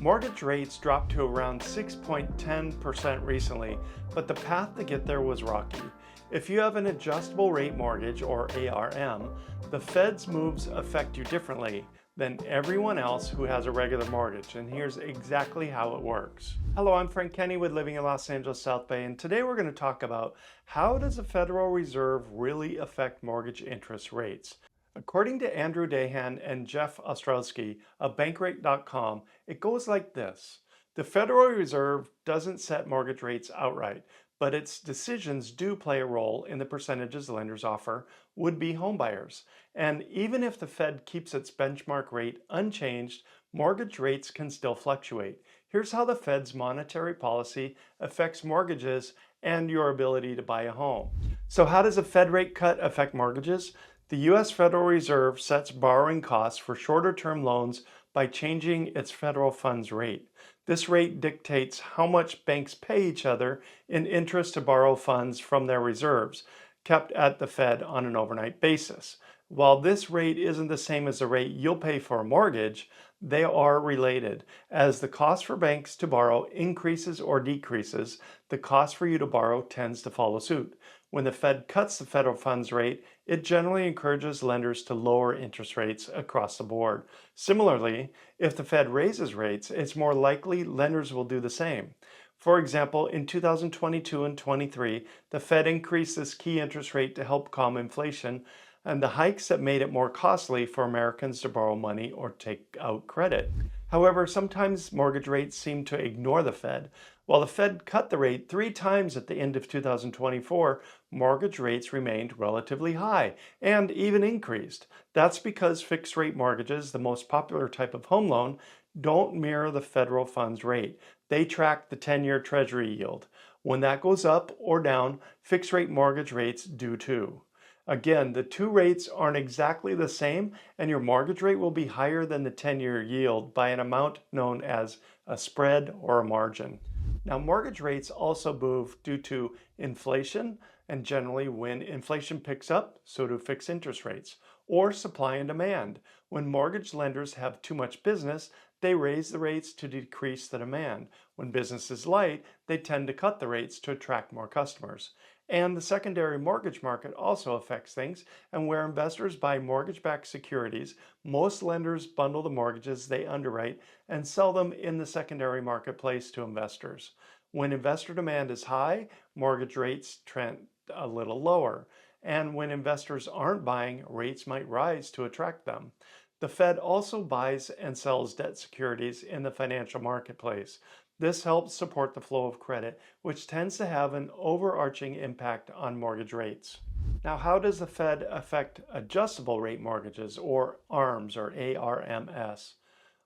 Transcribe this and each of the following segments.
Mortgage rates dropped to around 6.10% recently, but the path to get there was rocky. If you have an adjustable rate mortgage, or ARM, the Fed's moves affect you differently than everyone else who has a regular mortgage, and here's exactly how it works. Hello, I'm Frank Kennywood, living in Los Angeles South Bay, and today we're going to talk about how does the Federal Reserve really affect mortgage interest rates. According to Andrew Dahan and Jeff Ostrowski of Bankrate.com, it goes like this. The Federal Reserve doesn't set mortgage rates outright, but its decisions do play a role in the percentages lenders offer would-be homebuyers. And even if the Fed keeps its benchmark rate unchanged, mortgage rates can still fluctuate. Here's how the Fed's monetary policy affects mortgages and your ability to buy a home. So how does a Fed rate cut affect mortgages? The U.S. Federal Reserve sets borrowing costs for shorter-term loans by changing its federal funds rate. This rate dictates how much banks pay each other in interest to borrow funds from their reserves, kept at the Fed on an overnight basis. While this rate isn't the same as the rate you'll pay for a mortgage, they are related. As the cost for banks to borrow increases or decreases, the cost for you to borrow tends to follow suit. When the Fed cuts the federal funds rate, it generally encourages lenders to lower interest rates across the board. Similarly, if the Fed raises rates, it's more likely lenders will do the same. For example, in 2022 and 23, the Fed increased this key interest rate to help calm inflation, and the hikes that made it more costly for Americans to borrow money or take out credit. However, sometimes mortgage rates seem to ignore the Fed. While the Fed cut the rate 3 times at the end of 2024, mortgage rates remained relatively high and even increased. That's because fixed rate mortgages, the most popular type of home loan, don't mirror the federal funds rate. They track the 10-year Treasury yield. When that goes up or down, fixed rate mortgage rates do too. Again, the two rates aren't exactly the same, and your mortgage rate will be higher than the 10-year yield by an amount known as a spread or a margin. Now, mortgage rates also move due to inflation, and generally when inflation picks up, so do fixed interest rates, or supply and demand. When mortgage lenders have too much business, they raise the rates to decrease the demand. When business is light, they tend to cut the rates to attract more customers. And the secondary mortgage market also affects things, and where investors buy mortgage-backed securities, most lenders bundle the mortgages they underwrite and sell them in the secondary marketplace to investors. When investor demand is high, mortgage rates trend a little lower, and when investors aren't buying, rates might rise to attract them. The Fed also buys and sells debt securities in the financial marketplace. This helps support the flow of credit, which tends to have an overarching impact on mortgage rates. Now, how does the Fed affect adjustable rate mortgages, or ARMs, or ARMS?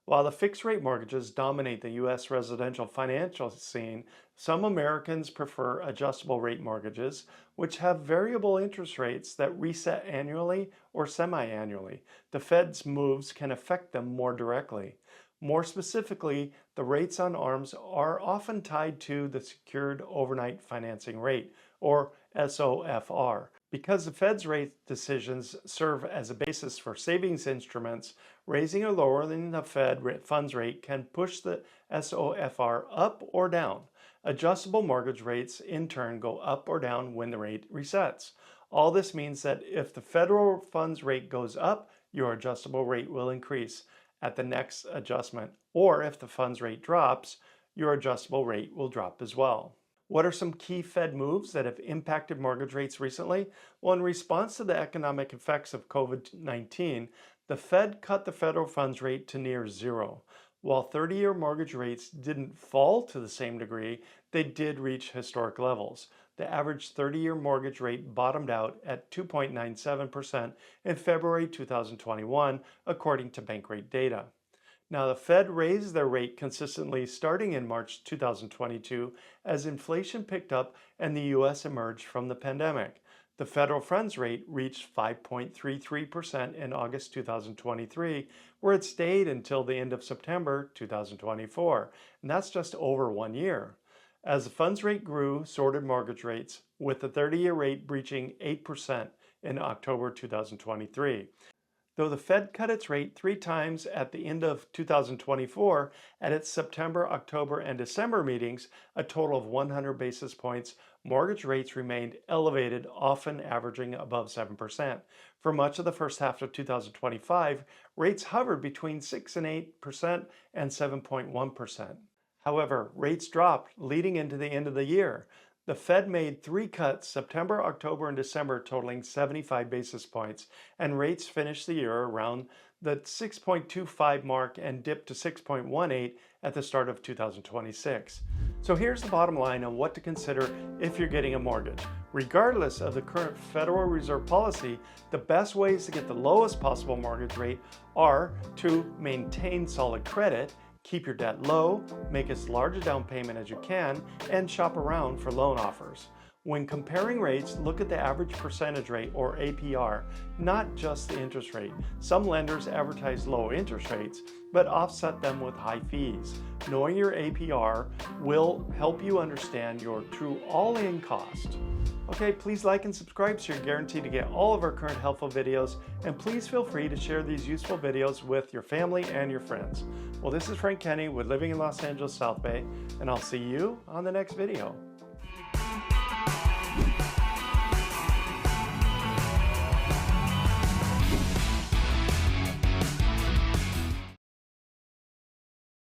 While the fixed rate mortgages dominate the U.S. residential financial scene, some Americans prefer adjustable rate mortgages, which have variable interest rates that reset annually or semi-annually. The Fed's moves can affect them more directly. More specifically, the rates on ARMs are often tied to the Secured Overnight Financing Rate, or SOFR. Because the Fed's rate decisions serve as a basis for savings instruments, raising or lowering the Fed funds rate can push the SOFR up or down. Adjustable mortgage rates, in turn, go up or down when the rate resets. All this means that if the federal funds rate goes up, your adjustable rate will increase at the next adjustment, or if the funds rate drops, your adjustable rate will drop as well. What are some key Fed moves that have impacted mortgage rates recently? Well, in response to the economic effects of COVID-19, the Fed cut the federal funds rate to near zero. While 30-year mortgage rates didn't fall to the same degree, they did reach historic levels. The average 30-year mortgage rate bottomed out at 2.97% in February 2021, according to Bankrate data. Now, the Fed raised their rate consistently starting in March 2022 as inflation picked up and the U.S. emerged from the pandemic. The federal funds rate reached 5.33% in August 2023, where it stayed until the end of September 2024, and that's just over 1 year. As the funds rate grew, so did mortgage rates, with the 30-year rate breaching 8% in October 2023. Though the Fed cut its rate 3 times at the end of 2024, at its September, October, and December meetings, a total of 100 basis points, mortgage rates remained elevated, often averaging above 7%. For much of the first half of 2025, rates hovered between 6.8% and 7.1%. However, rates dropped leading into the end of the year. The Fed made 3 cuts, September, October, and December, totaling 75 basis points, and rates finished the year around the 6.25 mark and dipped to 6.18 at the start of 2026. So here's the bottom line on what to consider if you're getting a mortgage. Regardless of the current Federal Reserve policy, the best ways to get the lowest possible mortgage rate are to maintain solid credit, keep your debt low, make as large a down payment as you can, and shop around for loan offers. When comparing rates, look at the average percentage rate, or APR, not just the interest rate. Some lenders advertise low interest rates, but offset them with high fees. Knowing your APR will help you understand your true all-in cost. Okay, please like and subscribe so you're guaranteed to get all of our current helpful videos, and please feel free to share these useful videos with your family and your friends. Well, this is Frank Kenny with Living in Los Angeles South Bay, and I'll see you on the next video.